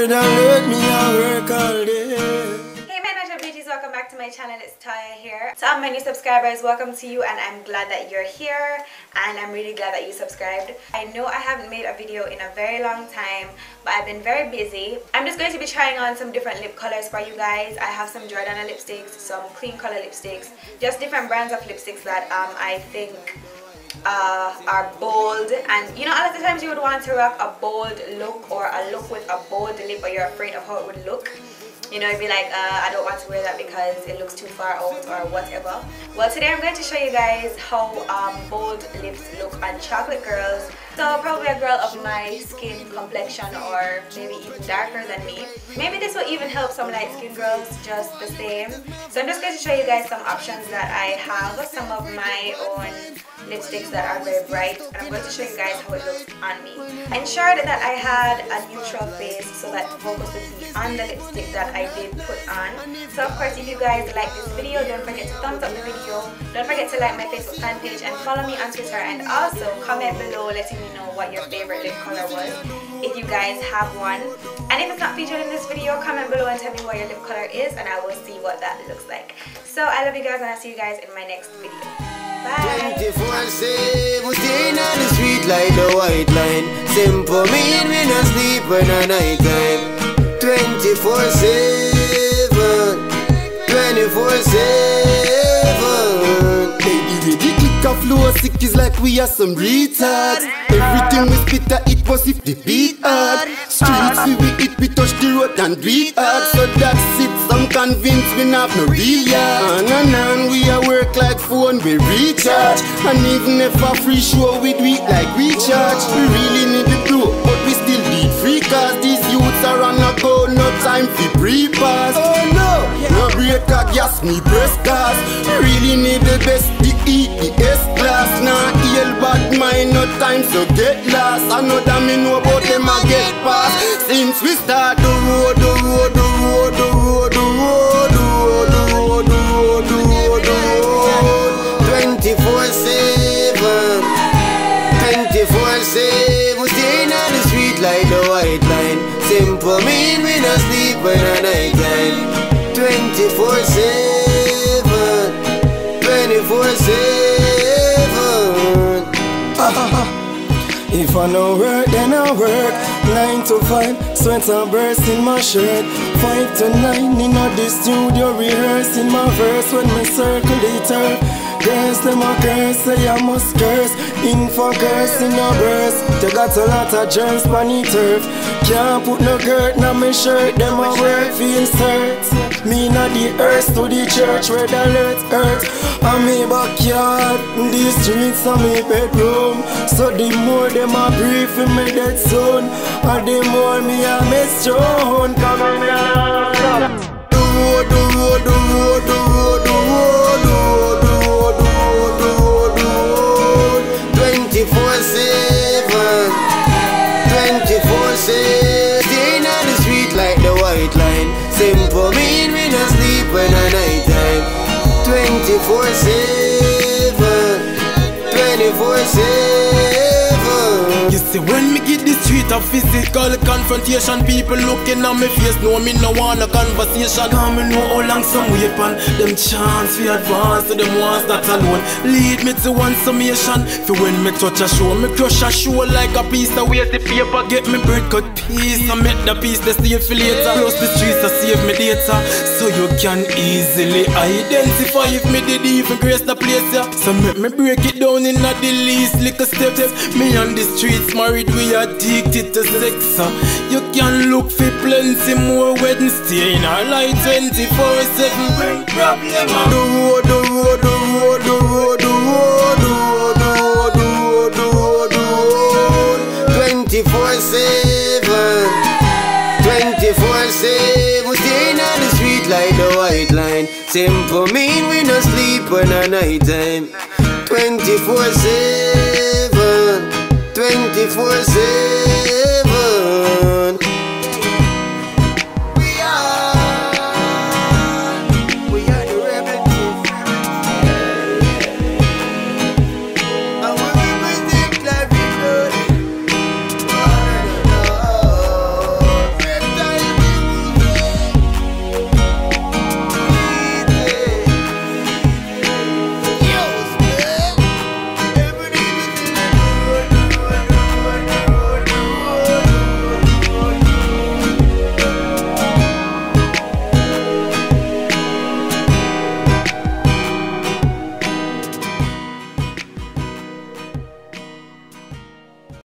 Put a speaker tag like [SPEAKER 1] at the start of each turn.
[SPEAKER 1] red alert, me I work all day.
[SPEAKER 2] Hey my natural beauties, welcome back to my channel. It's Taya here. To all my new subscribers, welcome to you, and I'm glad that you're here, and I'm really glad that you subscribed. I know I haven't made a video in a very long time, but I've been very busy. I'm just going to be trying on some different lip colors for you guys. I have some Jordana lipsticks, some clean color lipsticks, just different brands of lipsticks that I think are bold. And you know, a lot of times you would want to rock a bold look or a look with a bold lip, but you're afraid of how it would look. You know, it'd be like, I don't want to wear that because it looks too far out or whatever. Well, today I'm going to show you guys how bold lips look on chocolate girls. So probably a girl of my skin complexion, or maybe even darker than me. Maybe this will even help some light skin girls just the same. So I'm just going to show you guys some options that I have, some of my own lipsticks that are very bright, and I'm going to show you guys how it looks on me. I ensured that I had a neutral face so that the focus would be on the lipstick that I did put on. So of course, if you guys like this video, don't forget to thumbs up the video, don't forget to like my Facebook fan page, and follow me on Twitter, and also comment below letting me know what your favorite lip color was, if you guys have one. And if it's not featured in this video, comment below and tell me what your lip color is, and I will see what that looks like. So I love you guys, and I'll see you guys in my next video. Bye.
[SPEAKER 1] 24/7, staying on the street like the white line. Simple mean we no sleep when the night time. 24/7, 24/7. Baby, the click of flow sick is like we are some retards. Everything we spit at it was if the beat hard. Streets we hit, we touch the road and beat hard. So that's it, some convinced we have no real yard. And we a work like phone, we recharge. And even if a free show we do it like recharge. We really need the blow, but we still need free cars. These youths are on a go, no time for pre-pass. Oh no, no break a gas, me press gas. Really need the best, the E, the S-class. Nah, ill bad mind, no time so get lost. I know that me know about them I get past. Since we start the road, the road, the road, the road, the road, the road, the road, the road, the road, the road. 24/7, 24/7, staying on the street like the white line. Simple mean we no sleep when the night time. 24/7, 24/7. If I no work, then I work 9 to 5, sweat and burst in my shirt. 5 to 9 in the studio, rehearsing my verse when me circle the turf. Girls, them a curse, say I must curse. In for curse in a verse. They got a lot of germs on the turf. Can't put no girt in my shirt, them a work feels hurt. Me not the earth to the church where the alert hurt. I'm me backyard, the streets of me bedroom. So the more them a brief in me dead zone, and the more me a miss Joan. Come on, the road, the road, the road, the road, the road, the road, the road, the road, the road, the road. 24/7, 24/7. Staying on the street like the white line. Simple mean we no sleep when the night time. 24/7, 24/7.
[SPEAKER 3] You see, when me get the street of physical confrontation, people looking at me face know me no want a conversation. Cause me know how long some wait on them chance we advance to them ones that alone lead me to one summation. For when me touch a show, me crush a show like a piece of waste the paper. Get me bread cut piece and make the piece the stay for later. Plus the streets to save me data, so you can easily identify if me did even grace the place, yeah. So make me break it down in the least little steps. Me on the streets married, we addicted to sex. You can look for plenty more wedding, stay in our life 24/7. Bring problem.
[SPEAKER 1] The road, the road, the road, the road, the road, the road, the road, the road, the road. 24/7, 24/7. Staying on the street like the white line. Simple mean we no sleep when the night time. 24/7, 24/7.